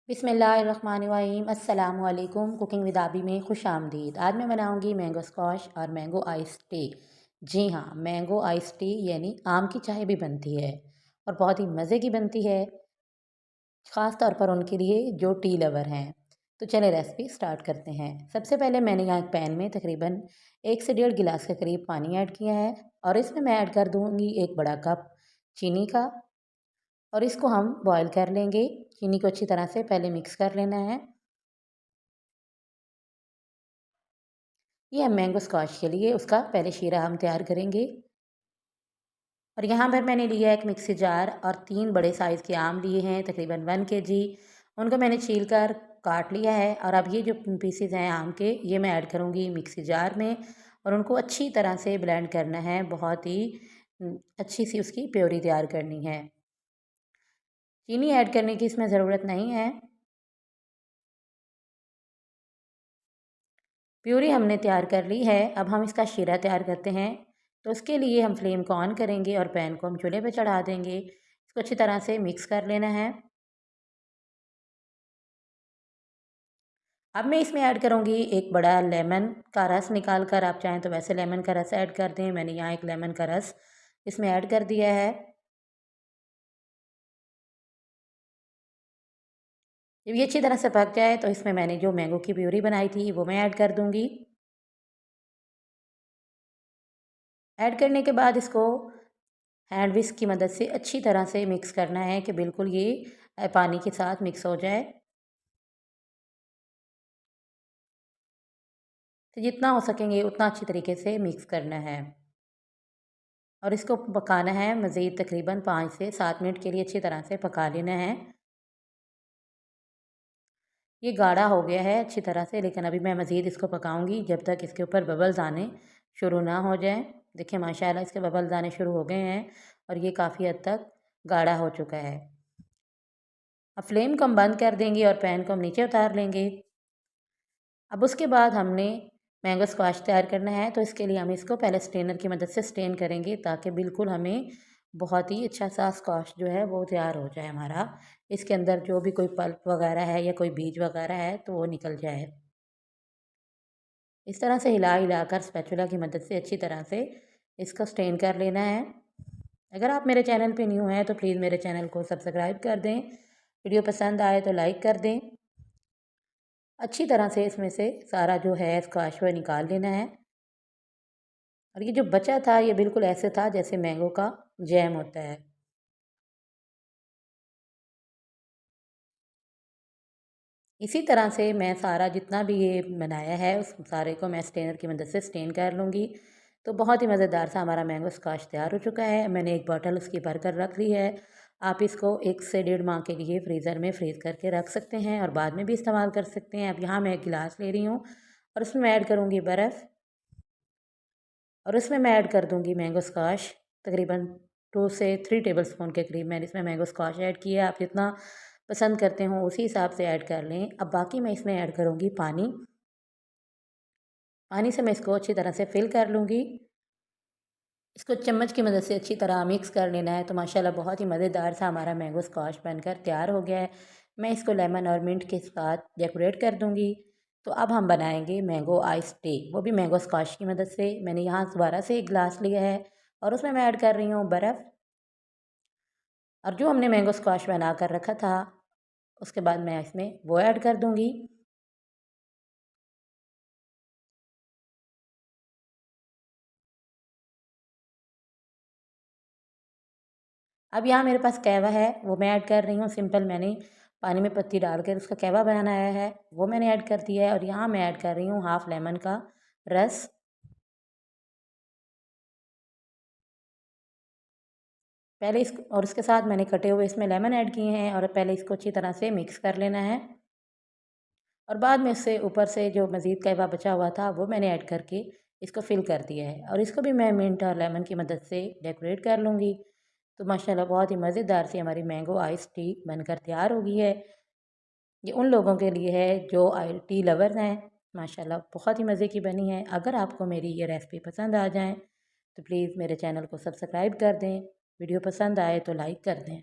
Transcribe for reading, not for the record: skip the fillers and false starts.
बिस्मिल्लाहिर्रहमानिर्रहीम अस्सलाम वालेकुम। कुकिंग विद आबी में खुश आमदीद। आज मैं बनाऊंगी मैंगो स्क्वाश और मैंगो आइस टी। जी हाँ, मैंगो आइस टी यानी आम की चाय भी बनती है और बहुत ही मज़े की बनती है, ख़ास तौर पर उनके लिए जो टी लवर हैं। तो चले रेसिपी स्टार्ट करते हैं। सबसे पहले मैंने यहाँ एक पैन में तकरीबन 1 से 1.5 गिलास के करीब पानी ऐड किया है और इसमें मैं ऐड कर दूँगी 1 बड़ा कप चीनी का और इसको हम बॉयल कर लेंगे। चीनी को अच्छी तरह से पहले मिक्स कर लेना है। ये हम मैंगो स्क्वाश के लिए उसका पहले शीरा हम तैयार करेंगे। और यहाँ पर मैंने लिया एक मिक्सी जार और 3 बड़े साइज़ के आम लिए हैं, तकरीबन 1 केजी। उनको मैंने छील कर काट लिया है और अब ये जो पीसेज हैं आम के, ये मैं ऐड करूँगी मिक्सी जार में और उनको अच्छी तरह से ब्लेंड करना है। बहुत ही अच्छी सी उसकी प्योरी तैयार करनी है। चीनी ऐड करने की इसमें ज़रूरत नहीं है। प्यूरी हमने तैयार कर ली है। अब हम इसका शीरा तैयार करते हैं। तो उसके लिए हम फ्लेम को ऑन करेंगे और पैन को हम चूल्हे पे चढ़ा देंगे। इसको अच्छी तरह से मिक्स कर लेना है। अब मैं इसमें ऐड करूँगी एक बड़ा लेमन का रस निकाल कर, आप चाहें तो वैसे लेमन का रस ऐड कर दें। मैंने यहाँ एक लेमन का रस इसमें ऐड कर दिया है। जब ये अच्छी तरह से पक जाए तो इसमें मैंने जो मैंगो की प्यूरी बनाई थी वो मैं ऐड कर दूँगी। ऐड करने के बाद इसको हैंड विस्क की मदद से अच्छी तरह से मिक्स करना है कि बिल्कुल ये पानी के साथ मिक्स हो जाए। तो जितना हो सकेंगे उतना अच्छी तरीके से मिक्स करना है और इसको पकाना है मज़ीद तकरीबन 5 से 7 मिनट के लिए अच्छी तरह से पका लेना है। ये गाढ़ा हो गया है अच्छी तरह से, लेकिन अभी मैं मज़ीद इसको पकाऊंगी जब तक इसके ऊपर बबल्स आने शुरू ना हो जाएं। देखिए माशाल्लाह इसके बबल्स आने शुरू हो गए हैं और ये काफ़ी हद तक गाढ़ा हो चुका है। अब फ्लेम को हम बंद कर देंगे और पैन को हम नीचे उतार लेंगे। अब उसके बाद हमने मैंगो स्क्वाश तैयार करना है। तो इसके लिए हम इसको पहले स्ट्रेनर की मदद से स्ट्रेन करेंगे ताकि बिल्कुल हमें बहुत ही अच्छा सा स्क्वाश जो है वो तैयार हो जाए हमारा। इसके अंदर जो भी कोई पल्प वगैरह है या कोई बीज वगैरह है तो वो निकल जाए। इस तरह से हिला हिलाकर स्पैचुला की मदद से अच्छी तरह से इसको स्ट्रेन कर लेना है। अगर आप मेरे चैनल पे न्यू हैं तो प्लीज़ मेरे चैनल को सब्सक्राइब कर दें। वीडियो पसंद आए तो लाइक कर दें। अच्छी तरह से इसमें से सारा जो है स्क्वाश वो निकाल लेना है। और ये जो बचा था ये बिल्कुल ऐसे था जैसे मैंगो का जैम होता है। इसी तरह से मैं सारा जितना भी ये बनाया है उस सारे को मैं स्ट्रेनर की मदद से स्ट्रेन कर लूँगी। तो बहुत ही मज़ेदार सा हमारा मैंगो स्क्वाश तैयार हो चुका है। मैंने एक बॉटल उसकी भर कर रख ली है। आप इसको 1 से 1.5 माह के लिए फ्रीज़र में फ्रीज़ करके रख सकते हैं और बाद में भी इस्तेमाल कर सकते हैं। अब यहाँ मैं एक गिलास ले रही हूँ और उसमें मैं ऐड करूँगी बर्फ़ और उसमें मैं ऐड कर दूँगी मैंगो स्क्वाश। तकरीबन 2 से 3 टेबलस्पून के करीब मैंने इसमें मैंगो स्क्वाश ऐड किया है। आप जितना पसंद करते हो उसी हिसाब से ऐड कर लें। अब बाकी मैं इसमें ऐड करूँगी पानी। पानी से मैं इसको अच्छी तरह से फिल कर लूँगी। इसको चम्मच की मदद से अच्छी तरह मिक्स कर लेना है। तो माशाल्लाह बहुत ही मज़ेदार सा हमारा मैंगो स्क्वाश बनकर तैयार हो गया है। मैं इसको लेमन और मिंट के साथ डेकोरेट कर दूँगी। तो अब हम बनाएंगे मैंगो आइस टी, वो भी मैंगो स्क्वाश की मदद से। मैंने यहाँ दोबारा से एक गिलास लिया है और उसमें मैं ऐड कर रही हूँ बर्फ़ और जो हमने मैंगो स्क्वाश बना कर रखा था उसके बाद मैं इसमें वो ऐड कर दूँगी। अब यहाँ मेरे पास कहवा है वो मैं ऐड कर रही हूँ। सिंपल मैंने पानी में पत्ती डालकर उसका कहवा बनाया है, वो मैंने ऐड कर दिया है। और यहाँ मैं ऐड कर रही हूँ हाफ़ लेमन का रस। पहले इस और उसके साथ मैंने कटे हुए इसमें लेमन ऐड किए हैं और पहले इसको अच्छी तरह से मिक्स कर लेना है। और बाद में इससे ऊपर से जो मज़ीद कहवा बचा हुआ था वो मैंने ऐड करके इसको फिल कर दिया है और इसको भी मैं मिंट और लेमन की मदद से डेकोरेट कर लूँगी। तो माशाल्लाह बहुत ही मज़ेदार सी हमारी मैंगो आइस टी बनकर तैयार हो गई है। ये उन लोगों के लिए है जो टी लवर्स हैं। माशाल्लाह बहुत ही मज़े की बनी है। अगर आपको मेरी ये रेसिपी पसंद आ जाए तो प्लीज़ मेरे चैनल को सब्सक्राइब कर दें। वीडियो पसंद आए तो लाइक कर दें।